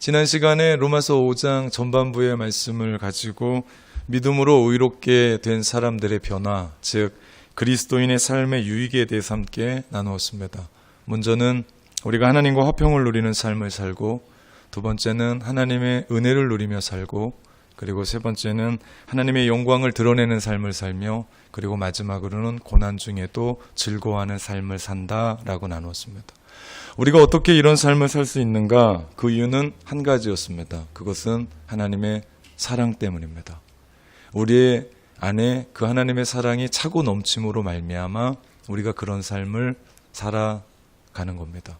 지난 시간에 로마서 5장 전반부의 말씀을 가지고 믿음으로 의롭게 된 사람들의 변화, 즉 그리스도인의 삶의 유익에 대해서 함께 나누었습니다. 먼저는 우리가 하나님과 화평을 누리는 삶을 살고, 두 번째는 하나님의 은혜를 누리며 살고, 그리고 세 번째는 하나님의 영광을 드러내는 삶을 살며, 그리고 마지막으로는 고난 중에도 즐거워하는 삶을 산다라고 나누었습니다. 우리가 어떻게 이런 삶을 살 수 있는가? 그 이유는 한 가지였습니다. 그것은 하나님의 사랑 때문입니다. 우리의 안에 그 하나님의 사랑이 차고 넘침으로 말미암아 우리가 그런 삶을 살아가는 겁니다.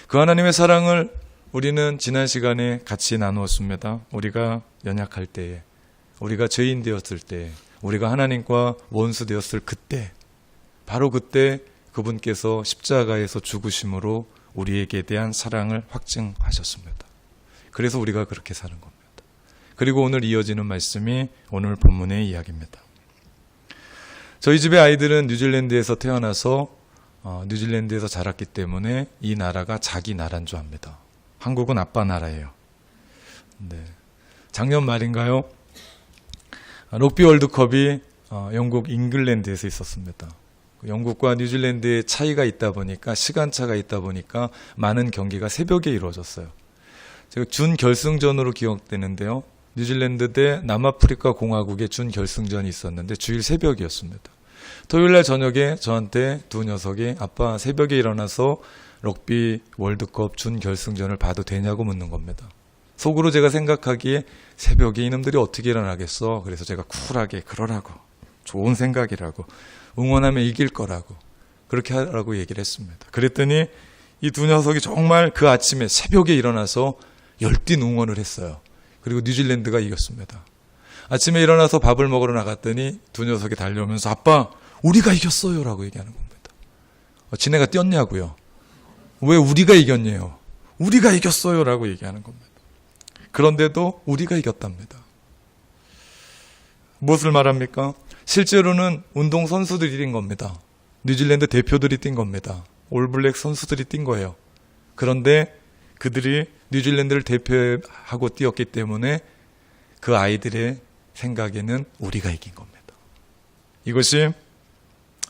그 하나님의 사랑을 우리는 지난 시간에 같이 나누었습니다. 우리가 연약할 때에, 우리가 죄인 되었을 때에, 우리가 하나님과 원수 되었을 그때, 바로 그때 그분께서 십자가에서 죽으심으로 우리에게 대한 사랑을 확증하셨습니다. 그래서 우리가 그렇게 사는 겁니다. 그리고 오늘 이어지는 말씀이 오늘 본문의 이야기입니다. 저희 집의 아이들은 뉴질랜드에서 태어나서 뉴질랜드에서 자랐기 때문에 이 나라가 자기 나라인 줄 압니다. 한국은 아빠 나라예요. 네. 작년 말인가요? 럭비 월드컵이 영국 잉글랜드에서 있었습니다. 영국과 뉴질랜드의 차이가 있다 보니까, 시간차가 있다 보니까 많은 경기가 새벽에 이루어졌어요. 제가 준결승전으로 기억되는데요. 뉴질랜드 대 남아프리카 공화국의 준결승전이 있었는데 주일 새벽이었습니다. 토요일날 저녁에 저한테 두 녀석이 아빠 새벽에 일어나서 럭비 월드컵 준결승전을 봐도 되냐고 묻는 겁니다. 속으로 제가 생각하기에 새벽에 이놈들이 어떻게 일어나겠어. 그래서 제가 쿨하게 그러라고, 좋은 생각이라고, 응원하면 이길 거라고, 그렇게 하라고 얘기를 했습니다. 그랬더니 이 두 녀석이 정말 그 아침에 새벽에 일어나서 열띤 응원을 했어요. 그리고 뉴질랜드가 이겼습니다. 아침에 일어나서 밥을 먹으러 나갔더니 두 녀석이 달려오면서 아빠 우리가 이겼어요 라고 얘기하는 겁니다. 지네가 뛰었냐고요. 왜 우리가 이겼냐요. 우리가 이겼어요 라고 얘기하는 겁니다. 그런데도 우리가 이겼답니다. 무엇을 말합니까? 실제로는 운동선수들이 뛴 겁니다. 뉴질랜드 대표들이 뛴 겁니다. 올블랙 선수들이 뛴 거예요. 그런데 그들이 뉴질랜드를 대표하고 뛰었기 때문에 그 아이들의 생각에는 우리가 이긴 겁니다. 이것이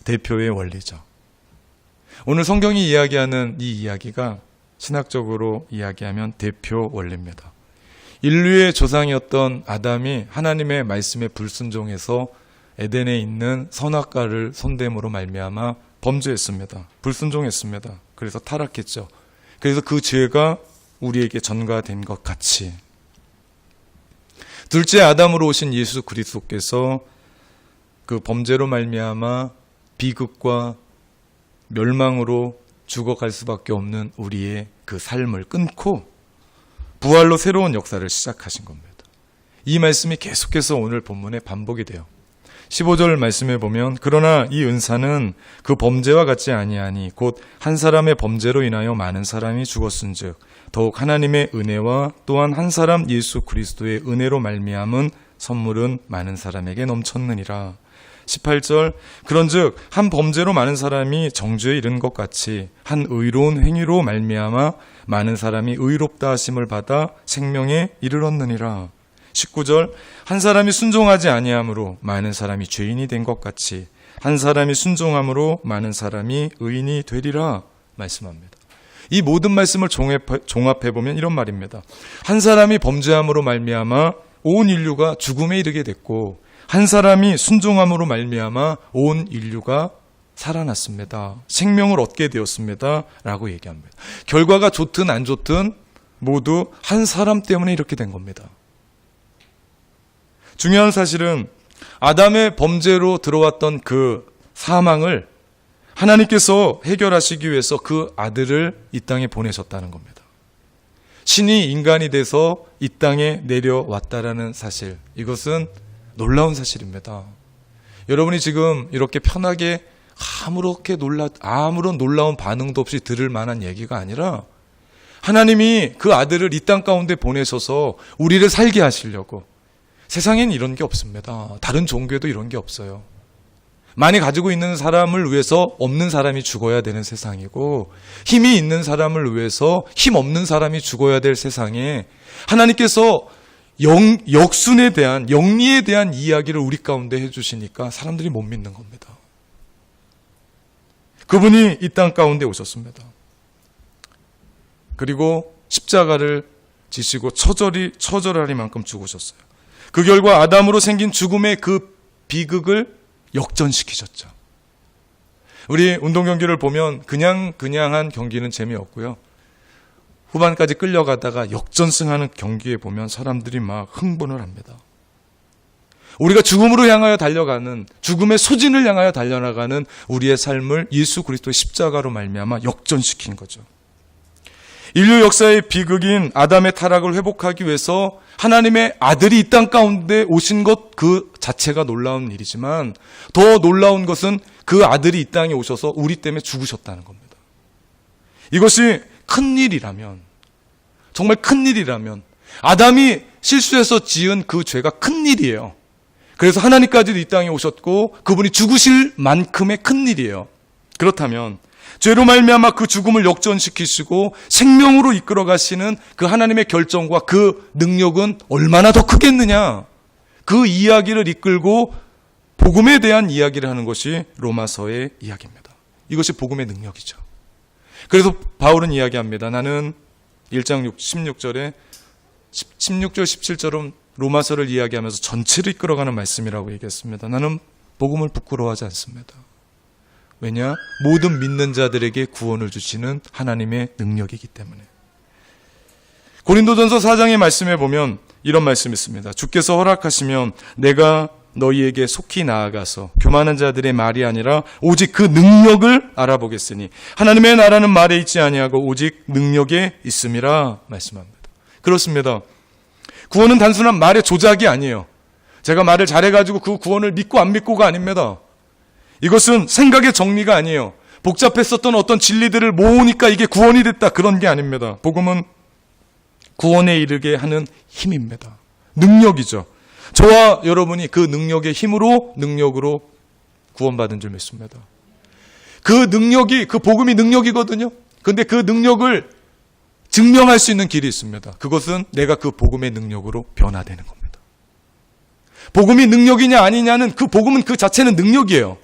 대표의 원리죠. 오늘 성경이 이야기하는 이 이야기가 신학적으로 이야기하면 대표 원리입니다. 인류의 조상이었던 아담이 하나님의 말씀에 불순종해서 에덴에 있는 선악과를 손됨으로 말미암아 범죄했습니다. 불순종했습니다. 그래서 타락했죠. 그래서 그 죄가 우리에게 전가된 것 같이 둘째 아담으로 오신 예수 그리스도께서 그 범죄로 말미암아 비극과 멸망으로 죽어갈 수밖에 없는 우리의 그 삶을 끊고 부활로 새로운 역사를 시작하신 겁니다. 이 말씀이 계속해서 오늘 본문에 반복이 돼요. 15절 말씀에 보면 그러나 이 은사는 그 범죄와 같지 아니하니 곧 한 사람의 범죄로 인하여 많은 사람이 죽었은즉 더욱 하나님의 은혜와 또한 한 사람 예수 그리스도의 은혜로 말미암은 선물은 많은 사람에게 넘쳤느니라. 18절 그런즉 한 범죄로 많은 사람이 정죄에 이른 것 같이 한 의로운 행위로 말미암아 많은 사람이 의롭다 하심을 받아 생명에 이르렀느니라. 19절 한 사람이 순종하지 아니함으로 많은 사람이 죄인이 된 것 같이 한 사람이 순종함으로 많은 사람이 의인이 되리라 말씀합니다. 이 모든 말씀을 종합해보면 이런 말입니다. 한 사람이 범죄함으로 말미암아 온 인류가 죽음에 이르게 됐고 한 사람이 순종함으로 말미암아 온 인류가 살아났습니다. 생명을 얻게 되었습니다. 라고 얘기합니다. 결과가 좋든 안 좋든 모두 한 사람 때문에 이렇게 된 겁니다. 중요한 사실은 아담의 범죄로 들어왔던 그 사망을 하나님께서 해결하시기 위해서 그 아들을 이 땅에 보내셨다는 겁니다. 신이 인간이 돼서 이 땅에 내려왔다라는 사실, 이것은 놀라운 사실입니다. 여러분이 지금 이렇게 편하게 아무런 놀라운 반응도 없이 들을 만한 얘기가 아니라 하나님이 그 아들을 이 땅 가운데 보내셔서 우리를 살게 하시려고. 세상엔 이런 게 없습니다. 다른 종교에도 이런 게 없어요. 많이 가지고 있는 사람을 위해서 없는 사람이 죽어야 되는 세상이고, 힘이 있는 사람을 위해서 힘 없는 사람이 죽어야 될 세상에 하나님께서 역순에 대한, 영리에 대한 이야기를 우리 가운데 해주시니까 사람들이 못 믿는 겁니다. 그분이 이 땅 가운데 오셨습니다. 그리고 십자가를 지시고 처절하리만큼 죽으셨어요. 그 결과 아담으로 생긴 죽음의 그 비극을 역전시키셨죠. 우리 운동 경기를 보면 그냥한 경기는 재미없고요. 후반까지 끌려가다가 역전승하는 경기에 보면 사람들이 막 흥분을 합니다. 우리가 죽음으로 향하여 달려가는, 죽음의 소진을 향하여 달려나가는 우리의 삶을 예수 그리스도의 십자가로 말미암아 역전시킨 거죠. 인류 역사의 비극인 아담의 타락을 회복하기 위해서 하나님의 아들이 이 땅 가운데 오신 것 그 자체가 놀라운 일이지만, 더 놀라운 것은 그 아들이 이 땅에 오셔서 우리 때문에 죽으셨다는 겁니다. 이것이 큰일이라면, 정말 큰일이라면, 아담이 실수해서 지은 그 죄가 큰일이에요. 그래서 하나님까지도 이 땅에 오셨고 그분이 죽으실 만큼의 큰일이에요. 그렇다면 죄로 말미암아 그 죽음을 역전시키시고 생명으로 이끌어 가시는 그 하나님의 결정과 그 능력은 얼마나 더 크겠느냐. 그 이야기를 이끌고 복음에 대한 이야기를 하는 것이 로마서의 이야기입니다. 이것이 복음의 능력이죠. 그래서 바울은 이야기합니다. 나는 1장 16절에 16절 17절은 로마서를 이야기하면서 전체를 이끌어가는 말씀이라고 얘기했습니다. 나는 복음을 부끄러워하지 않습니다. 왜냐? 모든 믿는 자들에게 구원을 주시는 하나님의 능력이기 때문에. 고린도전서 4장의 말씀에 보면 이런 말씀이 있습니다. 주께서 허락하시면 내가 너희에게 속히 나아가서 교만한 자들의 말이 아니라 오직 그 능력을 알아보겠으니 하나님의 나라는 말에 있지 아니하고 오직 능력에 있음이라 말씀합니다. 그렇습니다. 구원은 단순한 말의 조작이 아니에요. 제가 말을 잘해가지고 그 구원을 믿고 안 믿고가 아닙니다. 이것은 생각의 정리가 아니에요. 복잡했었던 어떤 진리들을 모으니까 이게 구원이 됐다, 그런 게 아닙니다. 복음은 구원에 이르게 하는 힘입니다. 능력이죠. 저와 여러분이 그 능력의 능력으로 구원받은 줄 믿습니다. 그 능력이, 그 복음이 능력이거든요. 근데 그 능력을 증명할 수 있는 길이 있습니다. 그것은 내가 그 복음의 능력으로 변화되는 겁니다. 복음이 능력이냐 아니냐는, 그 복음은 그 자체는 능력이에요.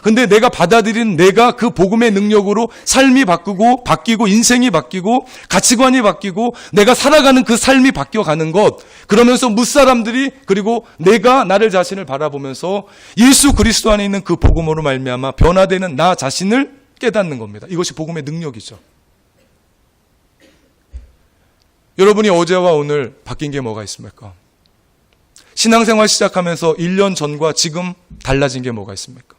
근데 내가 받아들인, 내가 그 복음의 능력으로 삶이 바뀌고 인생이 바뀌고 가치관이 바뀌고 내가 살아가는 그 삶이 바뀌어가는 것, 그러면서 무사람들이, 그리고 내가 나를 자신을 바라보면서 예수 그리스도 안에 있는 그 복음으로 말미암아 변화되는 나 자신을 깨닫는 겁니다. 이것이 복음의 능력이죠. 여러분이 어제와 오늘 바뀐 게 뭐가 있습니까? 신앙생활 시작하면서 1년 전과 지금 달라진 게 뭐가 있습니까?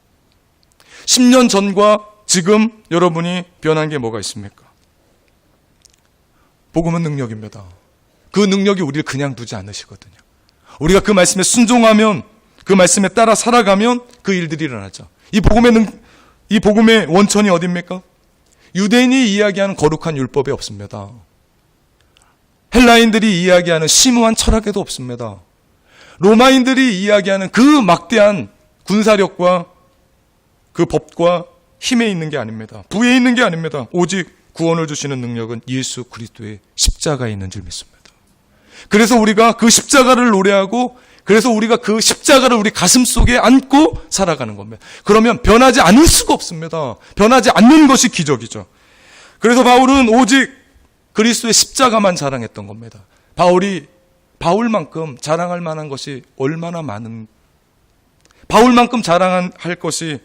10년 전과 지금 여러분이 변한 게 뭐가 있습니까? 복음은 능력입니다. 그 능력이 우리를 그냥 두지 않으시거든요. 우리가 그 말씀에 순종하면, 그 말씀에 따라 살아가면 그 일들이 일어나죠. 이 복음의 원천이 어디입니까? 유대인이 이야기하는 거룩한 율법에 없습니다. 헬라인들이 이야기하는 심오한 철학에도 없습니다. 로마인들이 이야기하는 그 막대한 군사력과 그 법과 힘에 있는 게 아닙니다. 부에 있는 게 아닙니다. 오직 구원을 주시는 능력은 예수 그리스도의 십자가에 있는 줄 믿습니다. 그래서 우리가 그 십자가를 노래하고, 그래서 우리가 그 십자가를 우리 가슴 속에 안고 살아가는 겁니다. 그러면 변하지 않을 수가 없습니다. 변하지 않는 것이 기적이죠. 그래서 바울은 오직 그리스도의 십자가만 자랑했던 겁니다. 바울만큼 자랑할 만한 것이 얼마나 많은, 바울만큼 자랑할 것이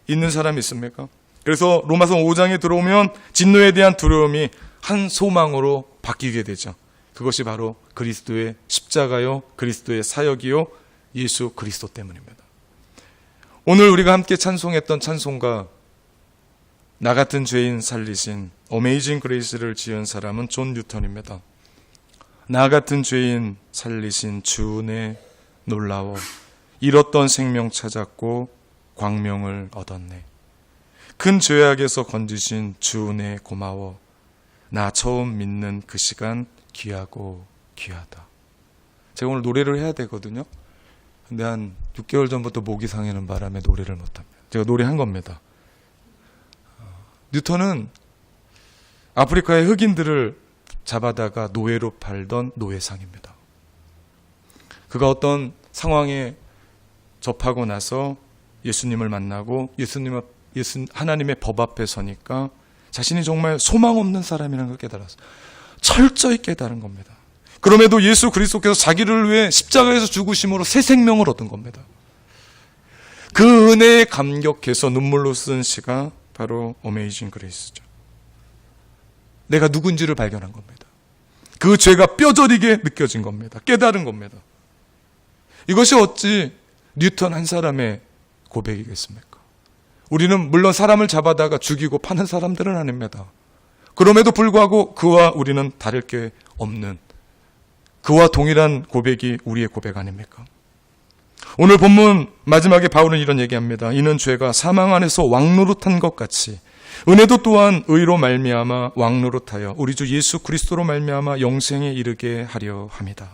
있는 사람이 있습니까? 그래서 로마서 5장에 들어오면 진노에 대한 두려움이 한 소망으로 바뀌게 되죠. 그것이 바로 그리스도의 십자가요, 그리스도의 사역이요, 예수 그리스도 때문입니다. 오늘 우리가 함께 찬송했던 찬송가, 나 같은 죄인 살리신 어메이징 그레이스를 지은 사람은 존 뉴턴입니다. 나 같은 죄인 살리신 주 은혜 놀라워 잃었던 생명 찾았고 광명을 얻었네. 큰 죄악에서 건지신 주 은혜 고마워. 나 처음 믿는 그 시간 귀하고 귀하다. 제가 오늘 노래를 해야 되거든요. 근데 한 6개월 전부터 목이 상하는 바람에 노래를 못합니다. 제가 노래한 겁니다. 뉴턴은 아프리카의 흑인들을 잡아다가 노예로 팔던 노예상입니다. 그가 어떤 상황에 접하고 나서 예수님을 만나고 하나님의 법 앞에 서니까 자신이 정말 소망 없는 사람이라는 걸 깨달았어요. 철저히 깨달은 겁니다. 그럼에도 예수 그리스도께서 자기를 위해 십자가에서 죽으심으로 새 생명을 얻은 겁니다. 그 은혜에 감격해서 눈물로 쓴 시가 바로 어메이징 그레이스죠. 내가 누군지를 발견한 겁니다. 그 죄가 뼈저리게 느껴진 겁니다. 깨달은 겁니다. 이것이 어찌 뉴턴 한 사람의 고백이겠습니까? 우리는 물론 사람을 잡아다가 죽이고 파는 사람들은 아닙니다. 그럼에도 불구하고 그와 우리는 다를 게 없는, 그와 동일한 고백이 우리의 고백 아닙니까? 오늘 본문 마지막에 바울은 이런 얘기합니다. 이는 죄가 사망 안에서 왕노릇한 것 같이 은혜도 또한 의로 말미암아 왕노릇하여 우리 주 예수 그리스도로 말미암아 영생에 이르게 하려 함이다.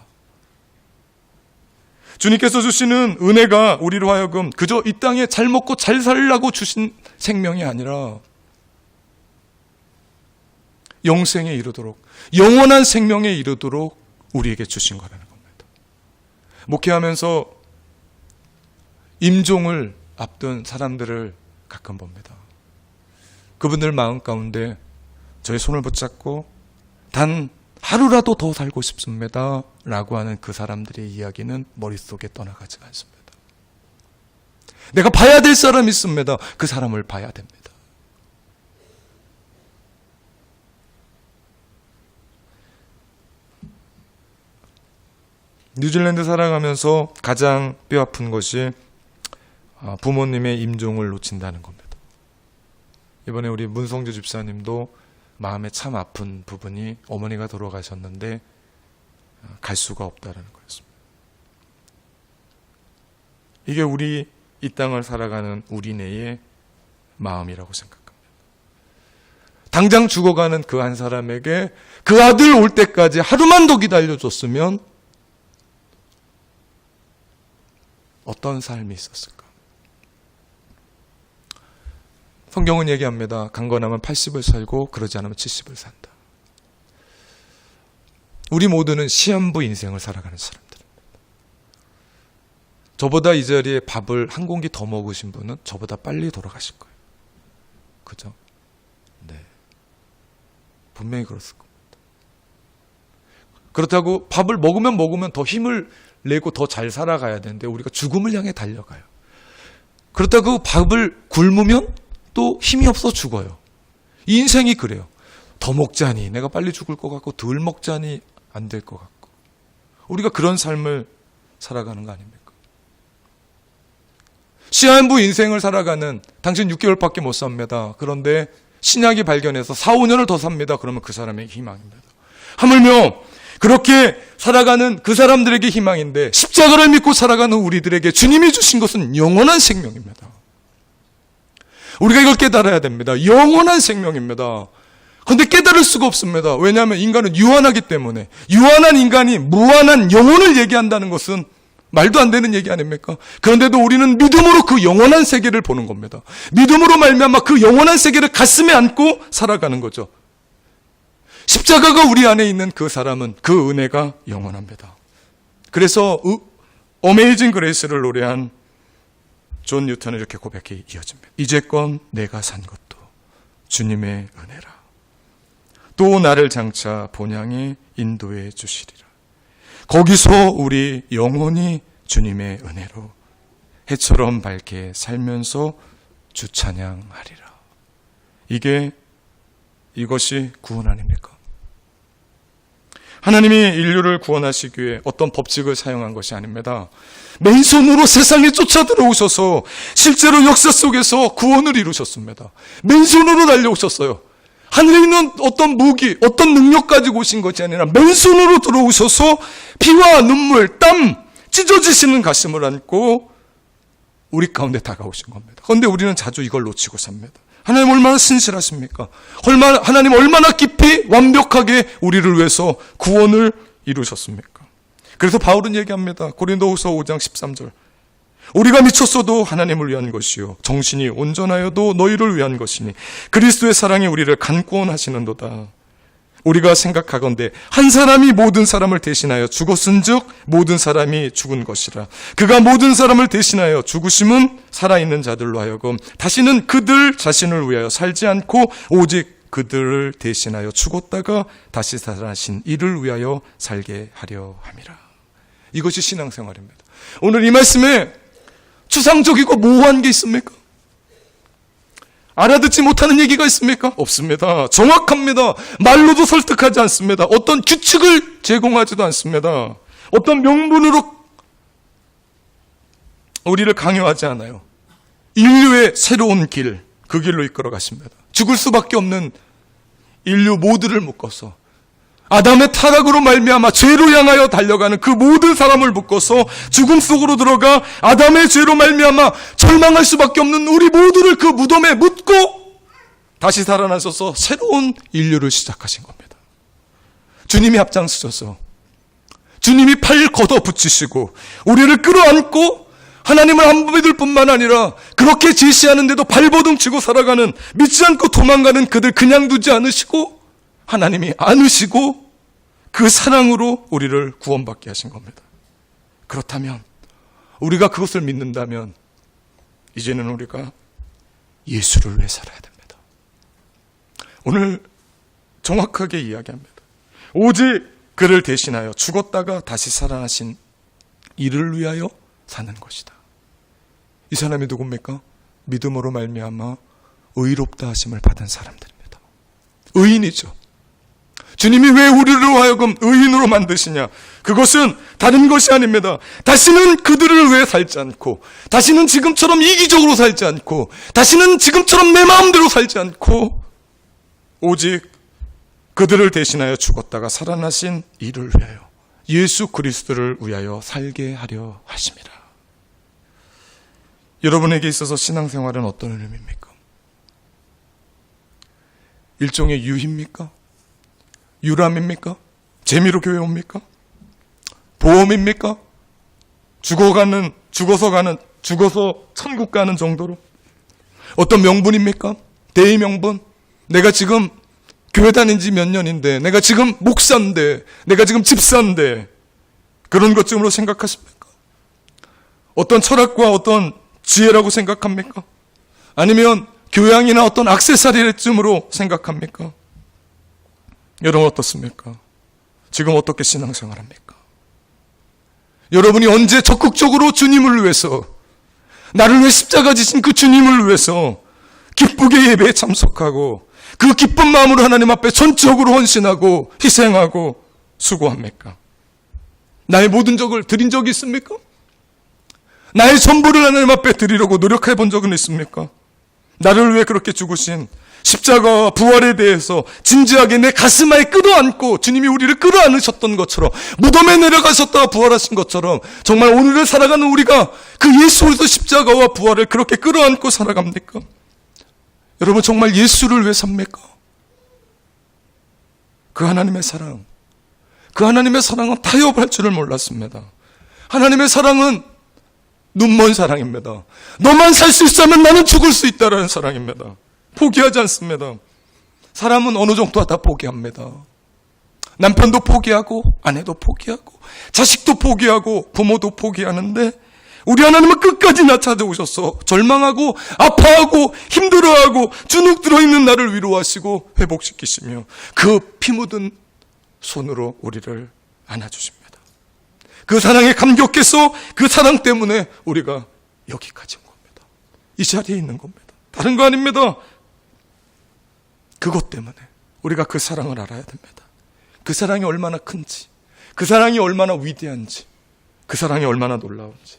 주님께서 주시는 은혜가 우리로 하여금 그저 이 땅에 잘 먹고 잘 살라고 주신 생명이 아니라 영생에 이르도록, 영원한 생명에 이르도록 우리에게 주신 거라는 겁니다. 목회하면서 임종을 앞둔 사람들을 가끔 봅니다. 그분들 마음 가운데 저의 손을 붙잡고 단 하루라도 더 살고 싶습니다 라고 하는 그 사람들의 이야기는 머릿속에 떠나가지 않습니다. 내가 봐야 될 사람이 있습니다. 그 사람을 봐야 됩니다. 뉴질랜드 살아가면서 가장 뼈아픈 것이 부모님의 임종을 놓친다는 겁니다. 이번에 우리 문성주 집사님도 마음에 참 아픈 부분이 어머니가 돌아가셨는데 갈 수가 없다는 거였습니다. 이게 우리 이 땅을 살아가는 우리네의 마음이라고 생각합니다. 당장 죽어가는 그 한 사람에게 그 아들 올 때까지 하루만 더 기다려줬으면 어떤 삶이 있었을까? 성경은 얘기합니다. 강건하면 80을 살고 그러지 않으면 70을 산다. 우리 모두는 시한부 인생을 살아가는 사람들입니다. 저보다 이 자리에 밥을 한 공기 더 먹으신 분은 저보다 빨리 돌아가실 거예요. 그죠? 네. 분명히 그렇을 겁니다. 그렇다고 밥을 먹으면 더 힘을 내고 더 잘 살아가야 되는데 우리가 죽음을 향해 달려가요. 그렇다고 밥을 굶으면 또 힘이 없어 죽어요. 이 인생이 그래요. 더 먹자니 내가 빨리 죽을 것 같고 덜 먹자니 안 될 것 같고 우리가 그런 삶을 살아가는 거 아닙니까? 시한부 인생을 살아가는 당신 6개월밖에 못 삽니다. 그런데 신약이 발견해서 4, 5년을 더 삽니다. 그러면 그 사람의 희망입니다. 하물며 그렇게 살아가는 그 사람들에게 희망인데 십자가를 믿고 살아가는 우리들에게 주님이 주신 것은 영원한 생명입니다. 우리가 이걸 깨달아야 됩니다. 영원한 생명입니다. 그런데 깨달을 수가 없습니다. 왜냐하면 인간은 유한하기 때문에. 유한한 인간이 무한한 영혼을 얘기한다는 것은 말도 안 되는 얘기 아닙니까? 그런데도 우리는 믿음으로 그 영원한 세계를 보는 겁니다. 믿음으로 말미암아 그 영원한 세계를 가슴에 안고 살아가는 거죠. 십자가가 우리 안에 있는 그 사람은 그 은혜가 영원합니다. 그래서 어메이징 그레이스를 노래한 존 뉴턴은 이렇게 고백해 이어집니다. 이제껏 내가 산 것도 주님의 은혜라. 또 나를 장차 본향에 인도해 주시리라. 거기서 우리 영원히 주님의 은혜로 해처럼 밝게 살면서 주 찬양하리라. 이것이 구원 아닙니까? 하나님이 인류를 구원하시기 위해 어떤 법칙을 사용한 것이 아닙니다. 맨손으로 세상에 쫓아 들어오셔서 실제로 역사 속에서 구원을 이루셨습니다. 맨손으로 달려오셨어요. 하늘에 있는 어떤 무기, 어떤 능력 가지고 오신 것이 아니라 맨손으로 들어오셔서 피와 눈물, 땀, 찢어지시는 가슴을 안고 우리 가운데 다가오신 겁니다. 그런데 우리는 자주 이걸 놓치고 삽니다. 하나님 얼마나 신실하십니까? 하나님 얼마나 깊이 완벽하게 우리를 위해서 구원을 이루셨습니까? 그래서 바울은 얘기합니다. 고린도후서 5장 13절. 우리가 미쳤어도 하나님을 위한 것이요 정신이 온전하여도 너희를 위한 것이니 그리스도의 사랑이 우리를 간구원하시는도다. 우리가 생각하건대 한 사람이 모든 사람을 대신하여 죽었은즉 모든 사람이 죽은 것이라. 그가 모든 사람을 대신하여 죽으심은 살아있는 자들로 하여금 다시는 그들 자신을 위하여 살지 않고 오직 그들을 대신하여 죽었다가 다시 살아나신 이를 위하여 살게 하려 함이라. 이것이 신앙생활입니다. 오늘 이 말씀에 추상적이고 모호한 게 있습니까? 알아듣지 못하는 얘기가 있습니까? 없습니다. 정확합니다. 말로도 설득하지 않습니다. 어떤 규칙을 제공하지도 않습니다. 어떤 명분으로 우리를 강요하지 않아요. 인류의 새로운 길, 그 길로 이끌어 가십니다. 죽을 수밖에 없는 인류 모두를 묶어서 아담의 타락으로 말미암아 죄로 향하여 달려가는 그 모든 사람을 묶어서 죽음 속으로 들어가 아담의 죄로 말미암아 절망할 수밖에 없는 우리 모두를 그 무덤에 묻고 다시 살아나셔서 새로운 인류를 시작하신 겁니다. 주님이 앞장서셔서 주님이 팔 걷어 붙이시고 우리를 끌어안고 하나님을 안 믿을 뿐만 아니라 그렇게 제시하는데도 발버둥 치고 살아가는, 믿지 않고 도망가는 그들 그냥 두지 않으시고 하나님이 안으시고 그 사랑으로 우리를 구원받게 하신 겁니다. 그렇다면 우리가 그것을 믿는다면 이제는 우리가 예수를 위해 살아야 됩니다. 오늘 정확하게 이야기합니다. 오직 그를 대신하여 죽었다가 다시 살아나신 이를 위하여 사는 것이다. 이 사람이 누굽니까? 믿음으로 말미암아 의롭다 하심을 받은 사람들입니다. 의인이죠. 주님이 왜 우리를 하여금 의인으로 만드시냐? 그것은 다른 것이 아닙니다. 다시는 그들을 위해 살지 않고, 다시는 지금처럼 이기적으로 살지 않고, 다시는 지금처럼 내 마음대로 살지 않고, 오직 그들을 대신하여 죽었다가 살아나신 이를 위하여, 예수 그리스도를 위하여 살게 하려 하심이라. 여러분에게 있어서 신앙생활은 어떤 의미입니까? 일종의 유희입니까? 유람입니까? 재미로 교회 옵니까? 보험입니까? 죽어서 천국 가는 정도로? 어떤 명분입니까? 대의 명분? 내가 지금 교회 다닌 지 몇 년인데, 내가 지금 목사인데, 내가 지금 집사인데, 그런 것쯤으로 생각하십니까? 어떤 철학과 어떤 지혜라고 생각합니까? 아니면 교양이나 어떤 액세서리쯤으로 생각합니까? 여러분 어떻습니까? 지금 어떻게 신앙생활합니까? 여러분이 언제 적극적으로 주님을 위해서, 나를 위해 십자가 지신 그 주님을 위해서 기쁘게 예배에 참석하고 그 기쁜 마음으로 하나님 앞에 전적으로 헌신하고 희생하고 수고합니까? 나의 모든 적을 드린 적이 있습니까? 나의 전부를 하나님 앞에 드리려고 노력해 본 적은 있습니까? 나를 위해 그렇게 죽으신 십자가와 부활에 대해서 진지하게 내 가슴에 끌어안고 주님이 우리를 끌어안으셨던 것처럼, 무덤에 내려가셨다가 부활하신 것처럼 정말 오늘을 살아가는 우리가 그 예수로서 십자가와 부활을 그렇게 끌어안고 살아갑니까? 여러분 정말 예수를 위해 삽니까? 그 하나님의 사랑, 그 하나님의 사랑은 타협할 줄을 몰랐습니다. 하나님의 사랑은 눈먼 사랑입니다. 너만 살 수 있다면 나는 죽을 수 있다라는 사랑입니다. 포기하지 않습니다. 사람은 어느 정도 다 포기합니다. 남편도 포기하고, 아내도 포기하고, 자식도 포기하고, 부모도 포기하는데 우리 하나님은 끝까지 나 찾아오셔서 절망하고 아파하고 힘들어하고 주눅 들어있는 나를 위로하시고 회복시키시며 그 피 묻은 손으로 우리를 안아주십니다. 그 사랑에 감격해서 그 사랑 때문에 우리가 여기까지 온 겁니다. 이 자리에 있는 겁니다. 다른 거 아닙니다. 그것 때문에 우리가 그 사랑을 알아야 됩니다. 그 사랑이 얼마나 큰지, 그 사랑이 얼마나 위대한지, 그 사랑이 얼마나 놀라운지.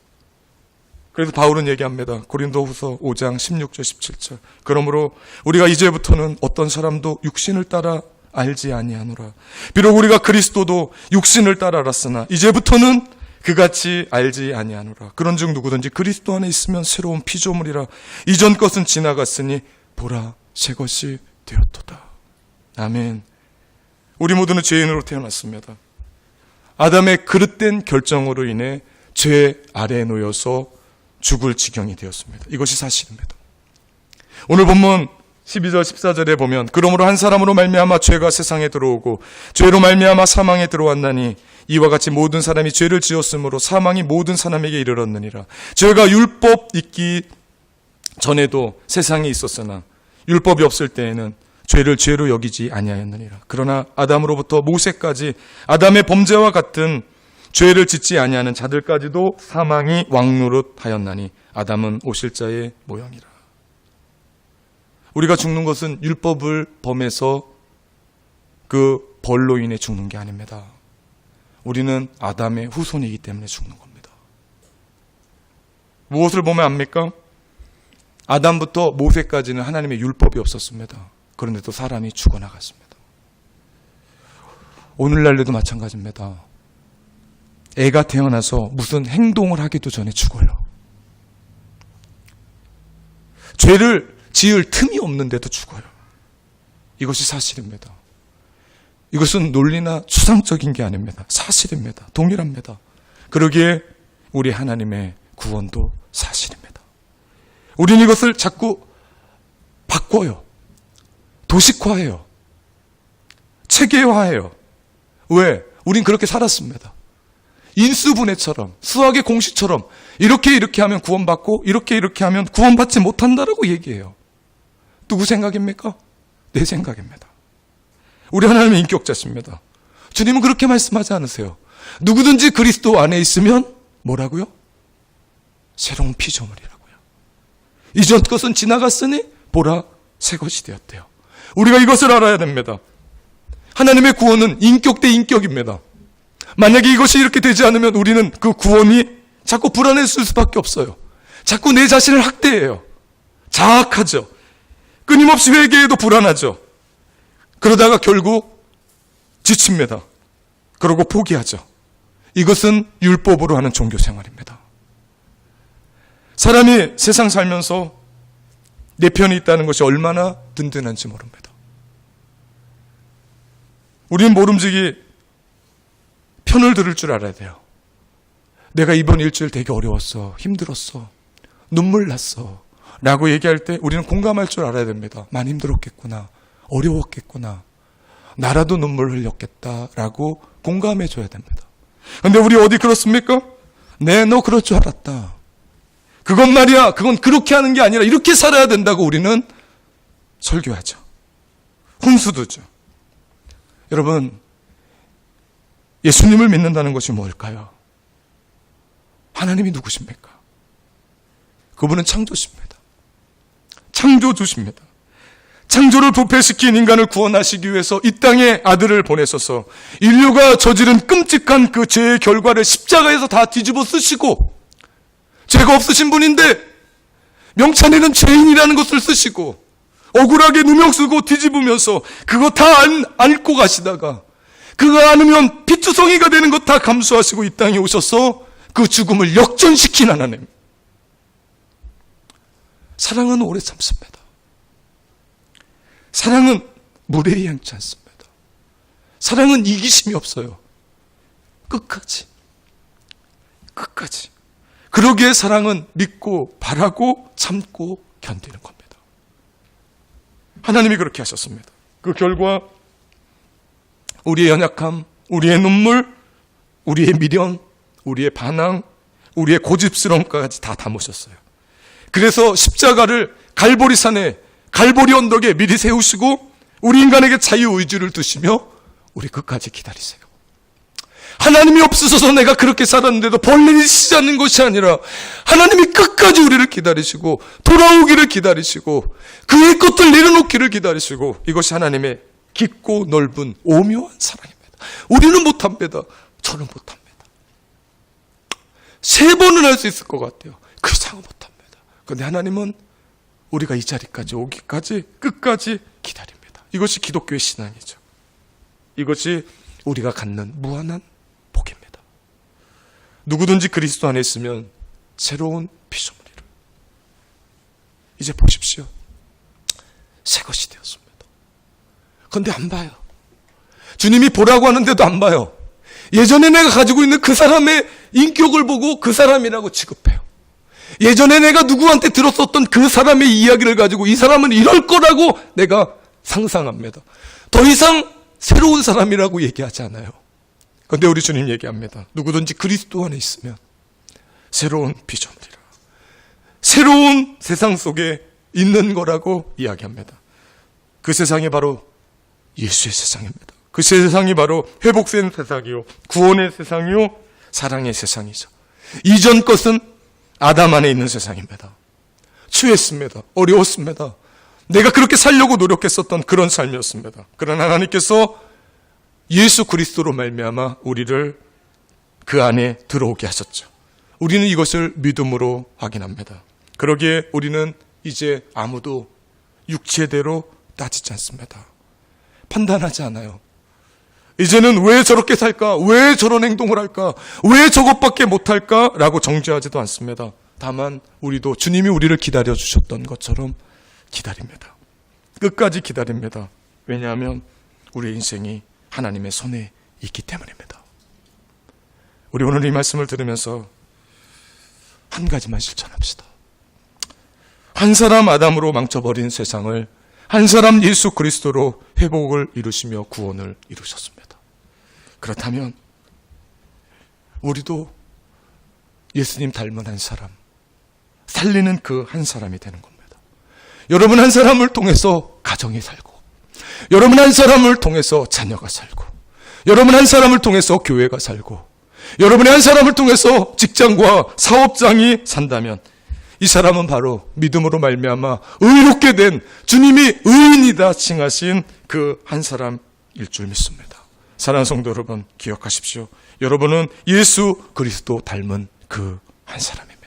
그래서 바울은 얘기합니다. 고린도후서 5장 16절 17절. 그러므로 우리가 이제부터는 어떤 사람도 육신을 따라 알지 아니하노라. 비록 우리가 그리스도도 육신을 따라 알았으나 이제부터는 그같이 알지 아니하노라. 그런즉 누구든지 그리스도 안에 있으면 새로운 피조물이라. 이전 것은 지나갔으니 보라 새 것이 되었도다. 아멘. 우리 모두는 죄인으로 태어났습니다. 아담의 그릇된 결정으로 인해 죄 아래에 놓여서 죽을 지경이 되었습니다. 이것이 사실입니다. 오늘 본문 12절 14절에 보면 그러므로 한 사람으로 말미암아 죄가 세상에 들어오고 죄로 말미암아 사망에 들어왔나니 이와 같이 모든 사람이 죄를 지었으므로 사망이 모든 사람에게 이르렀느니라. 죄가 율법 있기 전에도 세상에 있었으나 율법이 없을 때에는 죄를 죄로 여기지 아니하였느니라. 그러나 아담으로부터 모세까지 아담의 범죄와 같은 죄를 짓지 아니하는 자들까지도 사망이 왕노릇하였나니 아담은 오실자의 모형이라. 우리가 죽는 것은 율법을 범해서 그 벌로 인해 죽는 게 아닙니다. 우리는 아담의 후손이기 때문에 죽는 겁니다. 무엇을 보면 압니까? 아담부터 모세까지는 하나님의 율법이 없었습니다. 그런데도 사람이 죽어나갔습니다. 오늘날에도 마찬가지입니다. 애가 태어나서 무슨 행동을 하기도 전에 죽어요. 죄를 지을 틈이 없는데도 죽어요. 이것이 사실입니다. 이것은 논리나 추상적인 게 아닙니다. 사실입니다. 동일합니다. 그러기에 우리 하나님의 구원도 사실입니다. 우리는 이것을 자꾸 바꿔요. 도식화해요. 체계화해요. 왜? 우린 그렇게 살았습니다. 인수분해처럼, 수학의 공식처럼 이렇게 하면 구원받고 이렇게 하면 구원받지 못한다라고 얘기해요. 누구 생각입니까? 내 생각입니다. 우리 하나님은 인격자십니다. 주님은 그렇게 말씀하지 않으세요. 누구든지 그리스도 안에 있으면 뭐라고요? 새로운 피조물이라고요. 이전 것은 지나갔으니 보라 새 것이 되었대요. 우리가 이것을 알아야 됩니다. 하나님의 구원은 인격 대 인격입니다. 만약에 이것이 이렇게 되지 않으면 우리는 그 구원이 자꾸 불안해질 수밖에 없어요. 자꾸 내 자신을 학대해요. 자학하죠. 끊임없이 회개해도 불안하죠. 그러다가 결국 지칩니다. 그러고 포기하죠. 이것은 율법으로 하는 종교 생활입니다. 사람이 세상 살면서 내 편이 있다는 것이 얼마나 든든한지 모릅니다. 우리는 모름지기 편을 들을 줄 알아야 돼요. 내가 이번 일주일 되게 어려웠어. 힘들었어. 눈물 났어. 라고 얘기할 때 우리는 공감할 줄 알아야 됩니다. 많이 힘들었겠구나. 어려웠겠구나. 나라도 눈물 흘렸겠다라고 공감해 줘야 됩니다. 근데 우리 어디 그렇습니까? 네, 너 그럴 줄 알았다. 그건 말이야. 그건 그렇게 하는 게 아니라 이렇게 살아야 된다고 우리는 설교하죠. 훈수두죠. 여러분, 예수님을 믿는다는 것이 뭘까요? 하나님이 누구십니까? 그분은 창조십니다. 창조주십니다. 창조를 부패시킨 인간을 구원하시기 위해서 이 땅에 아들을 보내셔서 인류가 저지른 끔찍한 그 죄의 결과를 십자가에서 다 뒤집어 쓰시고, 죄가 없으신 분인데 명찬에는 죄인이라는 것을 쓰시고 억울하게 누명 쓰고 뒤집으면서 그거 다 안고 가시다가 그거 안으면 피투성이가 되는 것 다 감수하시고 이 땅에 오셔서 그 죽음을 역전시킨 하나님. 사랑은 오래 참습니다. 사랑은 무례하지 않습니다. 사랑은 이기심이 없어요. 끝까지. 그러기에 사랑은 믿고 바라고 참고 견디는 겁니다. 하나님이 그렇게 하셨습니다. 그 결과 우리의 연약함, 우리의 눈물, 우리의 미련, 우리의 반항, 우리의 고집스러움까지 다 담으셨어요. 그래서 십자가를 갈보리산에, 갈보리 언덕에 미리 세우시고 우리 인간에게 자유의지를 두시며 우리 끝까지 기다리세요. 하나님이 없으셔서 내가 그렇게 살았는데도 벌리시지 않는 것이 아니라 하나님이 끝까지 우리를 기다리시고 돌아오기를 기다리시고 그의 것들 내려놓기를 기다리시고, 이것이 하나님의 깊고 넓은 오묘한 사랑입니다. 우리는 못합니다. 저는 못합니다. 3번은 할 수 있을 것 같아요. 그 이상은 못합니다. 그런데 하나님은 우리가 이 자리까지 오기까지 끝까지 기다립니다. 이것이 기독교의 신앙이죠. 이것이 우리가 갖는 무한한 복입니다. 누구든지 그리스도 안에 있으면 새로운 피조물이라. 이제 보십시오. 새 것이 되었습니다. 그런데 안 봐요. 주님이 보라고 하는데도 안 봐요. 예전에 내가 가지고 있는 그 사람의 인격을 보고 그 사람이라고 취급해요. 예전에 내가 누구한테 들었었던 그 사람의 이야기를 가지고 이 사람은 이럴 거라고 내가 상상합니다. 더 이상 새로운 사람이라고 얘기하지 않아요. 그런데 우리 주님 얘기합니다. 누구든지 그리스도 안에 있으면 새로운 피조물이라. 새로운 세상 속에 있는 거라고 이야기합니다. 그 세상이 바로 예수의 세상입니다. 그 세상이 바로 회복된 세상이요, 구원의 세상이요, 사랑의 세상이죠. 이전 것은 아담 안에 있는 세상입니다. 취했습니다. 어려웠습니다. 내가 그렇게 살려고 노력했었던 그런 삶이었습니다. 그러나 하나님께서 예수 그리스도로 말미암아 우리를 그 안에 들어오게 하셨죠. 우리는 이것을 믿음으로 확인합니다. 그러기에 우리는 이제 아무도 육체대로 따지지 않습니다. 판단하지 않아요. 이제는 왜 저렇게 살까? 왜 저런 행동을 할까? 왜 저것밖에 못할까? 라고 정죄하지도 않습니다. 다만 우리도 주님이 우리를 기다려주셨던 것처럼 기다립니다. 끝까지 기다립니다. 왜냐하면 우리의 인생이 하나님의 손에 있기 때문입니다. 우리 오늘 이 말씀을 들으면서 한 가지만 실천합시다. 한 사람 아담으로 망쳐버린 세상을 한 사람 예수 그리스도로 회복을 이루시며 구원을 이루셨습니다. 그렇다면 우리도 예수님 닮은 한 사람, 살리는 그 한 사람이 되는 겁니다. 여러분 한 사람을 통해서 가정이 살고, 여러분 한 사람을 통해서 자녀가 살고, 여러분 한 사람을 통해서 교회가 살고, 여러분의 한 사람을 통해서 직장과 사업장이 산다면 이 사람은 바로 믿음으로 말미암아 의롭게 된 주님이 의인이다 칭하신 그 한 사람일 줄 믿습니다. 사랑하는 성도 여러분, 기억하십시오. 여러분은 예수 그리스도 닮은 그 한 사람입니다.